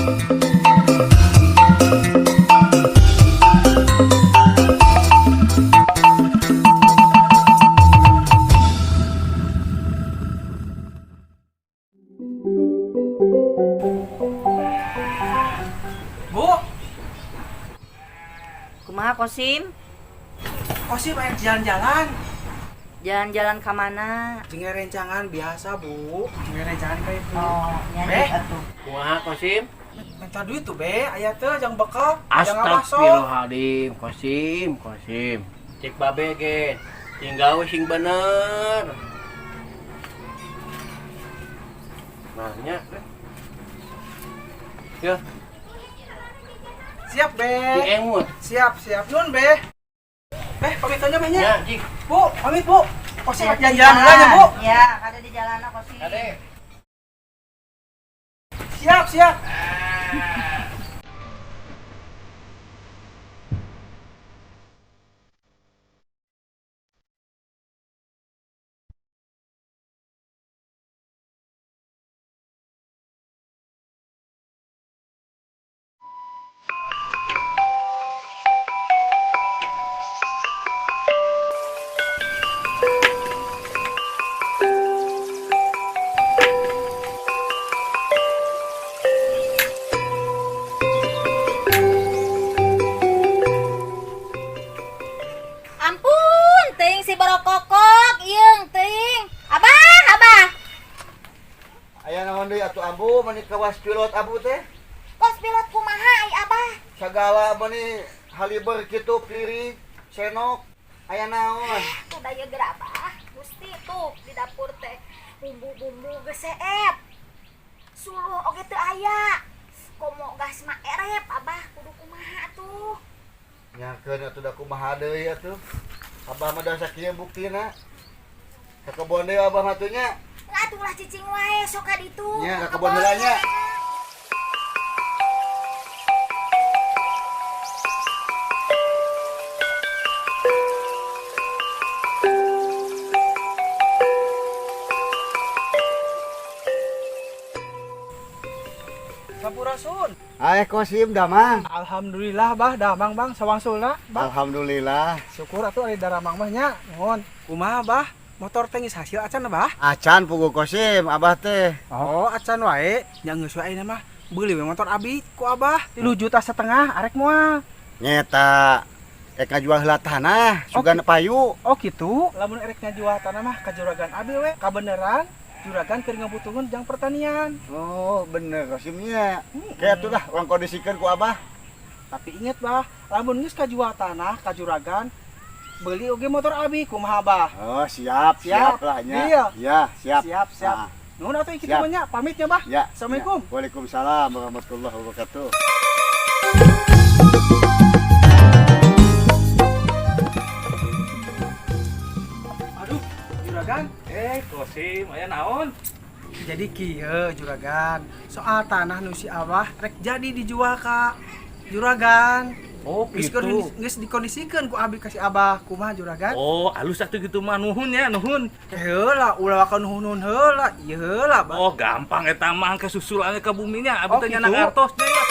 Bu, Kumaha Kosim? Kosim pengen jalan-jalan. Jalan-jalan ke mana? Cengar rencangan biasa, Bu. Cengar rencangan kayak itu. Oh, nyanyi Beh. atuh. Kumaha Kosim? Minta duit tuh, Be. Aya teh jang bekal, jang masuk. Astagfirullahaladzim, Kosim. Cek babe ge, tinggal sing bener. Nanya, ya, Siap, Be. di emut. Siap. Nun, Be. Beh, pamit aja banyak. Ya, cik. Bu, pamit, Bu. Kosim Hati-hati di jalan-jalan dulu ya, Bu. Ya, ada di jalan Kosim. Ade. Siap. Ampun, ting si barokokok, ieung ting. Abah. Aya naon deui atuh Abu mani kawas pilot Abu teh? Kos pilot kumaha ai abah? Sagala mani haliber kitu piring, senok, aya naon? Kadaya geura abah. Gusti tuh di dapur teh bumbu-bumbu geseep. Suluh oge teu aya. Komo gas mah erep abah kudu kumaha tuh. Nyakeun atuh da kumaha deui atuh. Abah mah da sakieu buktina. Ka kebon deui Abah mah teh nya. Atuh lah cicing wae sok ka ditu. Nya ka kebon heula nya. Sampurasun. Kosim damang. Alhamdulillah, Bah. Damang, Bang. Sawangsulna, Bah. Alhamdulillah. Syukur atuh ari daramang mah nya. Nuhun. Kumaha, Bah? Motor teh geus hasil acan, Bah? Acan pugu Kosim Abah teh. Oh, acan wae. Nya geus wae mah. Beuli we motor abi ku Abah 3,5 juta arek moal. Nyeta ngajual heula tanah, sugan payu. Oh gitu. Lamun erek ngajual tanah mah ka juragan abi we. Kabeneran juragan keur ngabutuhkeun jang pertanian. Oh, bener Kosimnya. Kayak atuh lah urang kondisikeun ku Abah. Tapi inget, Bah, lamun geus kajual tanah ka juragan beuli oge motor abi kumaha, Bah? Oh, siap lah nya. Iya. Ya, siap. Siap. Nah. Nuhun atuh kitu mah nya, pamitnya, Bah. Ya. Assalamualaikum. Ya. Waalaikumsalam warahmatullahi wabarakatuh. Aduh, juragan. Kosim, aya naon? Jadi kieu juragan. Soal tanah nu si Abah rek jadi dijual ka juragan. Oh, Geus dikondisikeun ku abi kasih Abah. Kumaha juragan? Oh, alus atuh gitu mah nuhun ya, nuhun. Heula, ulah ka nuhun heula. Ieu heula, Bah. Oh, gampang eta mah kesusulannya ke buminya, abi Oh, teh gitu? nya ngartosnya ya.